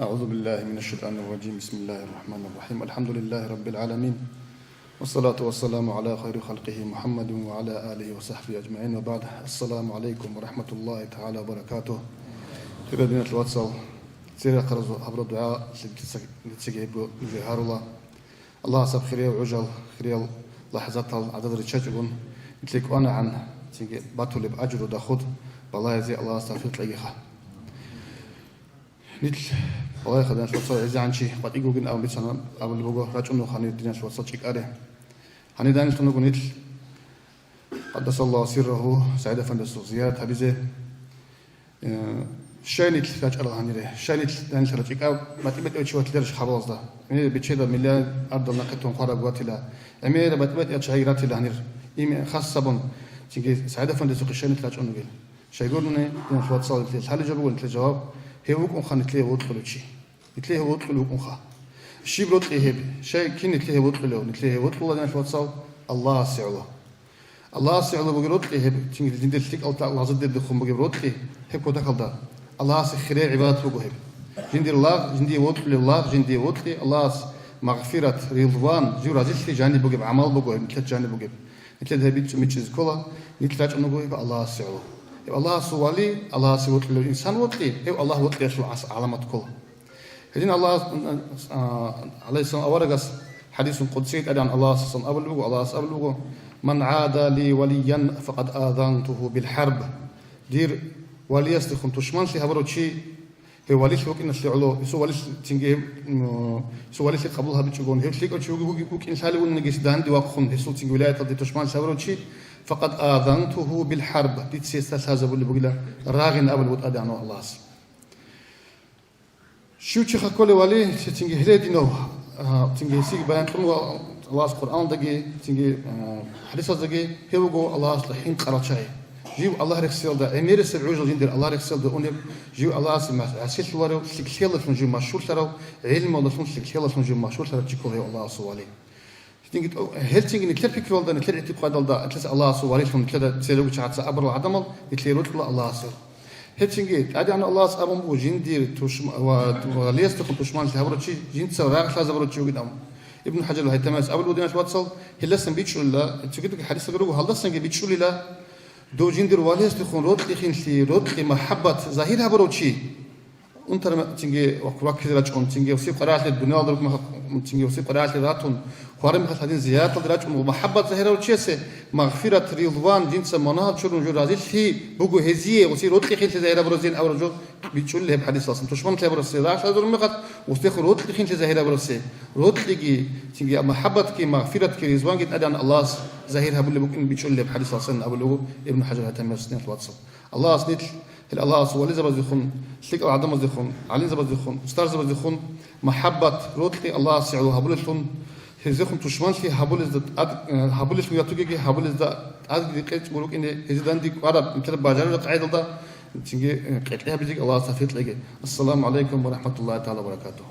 أعوذ بالله من الشيطان الرجيم. بسم الله الرحمن الرحيم. الحمد لله رب العالمين، والصلاة والسلام على خير خلقه محمد وعلى آله وصحبه أجمعين، وبعد. السلام عليكم ورحمة الله تعالى وبركاته. خير دينة الواتساب سيرة قرزو عبر الدعاء لتسجيب نزهار الله سب خير وعجل خير لحظات عدد رتشجون مثلك أنا عن باتولي بأجر ودخود بالله يزي الله استغفر تلاقيها نتل والله خدنا شوصل عزي عن شيء قد يجوجن أو مثلا أو اللي بقول رجعنا خاني الدنيا شوصل شيء أره خاني دانش تنقول نتل قدس الله سره سعيد فندس زياد حبيزه شاينت رجع الله هنيره شاينت دانش رجع أو ما تبت أي شيء تدرش خلاص ده يعني بتشيد مليان أرض نقطة خارج قوتلا أمير بتبت أي شيء راتي لهنير إيم خاص سبون تيجي سعيد فندس شاينت رجع نقول شيء يقولون إن شوصل الحال جابوا الجواب هيوك أنخان تليه وطلوا شيء تليه وطلوا أنخا الشيء بروتلي هب شيء كين تليه وطلوا نتليه وطلوا لنا شوصل الله سعله الله سعله بجروتلي هب تيجي جندل تيك أو تعال عزد الدخون بجروتلي هب كودا خلدا الله سخير عبادة بجو هب جندي الله جندي وطلي الله جندي وطلي الله مغفرة رضوان جورا زلتي جاني بجو عمل بجو هب نتلت جاني بجو نتلت هبيت متشز كلا نتلت أنو بجو الله سعله الله سوالي الله سوت الإنسان وطلي هو الله وطلي شو علامات كل هذين الله عليه السلام أورجس حديث قدسي عن الله سبحانه أبلغ الله أبلغ من عاد لي وليا فقد آذنته بالحرب دير ولي استخدم تشمان في هبرو شيء هو ولي شو كنا سلعلو يسوى ولي تنجي يسوى ولي قبلها بتشوفون هو شيء كل شيء هو كإن شاء الله ونجس دان دي وقخن يسوى تنجي ولاية تدي تشمان في هبرو شيء فقد آذنته بالحرب دي تسيستاس هذا بقول بقوله راغن أبل وتأدي عنه الله شو تشخ كل ولي تنجي هلادينه تنجي سيج بيان كل الله القرآن دقي تنجي حديث دقي هو جو الله الحين قرأ شيء جيو الله ركسيل ده أمير السبعوج جندر الله ركسيل ده أنير جيو الله سمع عسيل ورو سكسيل لفن جو مشهور ترى علم ولا فن سكسيل لفن جو مشهور ترى تقول هي الله سوالي تيجي هل تيجي نتلف فكرة ولا نتلف اعتقاد ولا تلس الله سوالي فن كذا تسلوك شعات سأبر العدمل يتليروت الله سوى هل تيجي عادي أنا الله سأبر مو جندير توش وليس تكون توشمان تهبرت شيء جند سوى راح لازم برد شو قدام ابن حجر هاي تماس أول ودينا شواتصل هل لسه بيتشوا لا تيجي حديث غيره هل لسه بيتشوا لا دو جندير وليس تكون رد لخين في رد محبة ظاهرها برد شيء أنت تيجي وقت كذا رجعون تيجي وسيب قرارات الدنيا ضرب ما تيجي وسيب قرارات الراتون خارم هذين زيادة درجة ومحبة ظاهرة وشيء مغفرة رضوان جنس مناهض شرون جو رازيل في بوجو هزية وسير رد لخين ظاهرة بروزين أو رجل بيتشول له بحديث أصلا تشمن تلا بروسي لا شاذ المقط واستخر رد لخين ظاهرة بروسي رد لجي تيجي محبة كي مغفرة كي رضوان جد أدان الله ظاهرها بقول ممكن بيتشول له بحديث أصلا أو لو ابن حجر هتم سنة الواتساب الله سنيت الله سوالي زبز يخون سلك العدم زبز يخون علي زبز يخون ستار زبز يخون محبة روتلي الله سعلو هبولشون هزيخون تشمان في هبولش مياتوجي هبولش ده عاد دقيقة مروك إن هزيدان دي قارب مثل باجر قاعد ده تيجي قتلها بيجي الله سافيت لقي. السلام عليكم ورحمة الله تعالى وبركاته.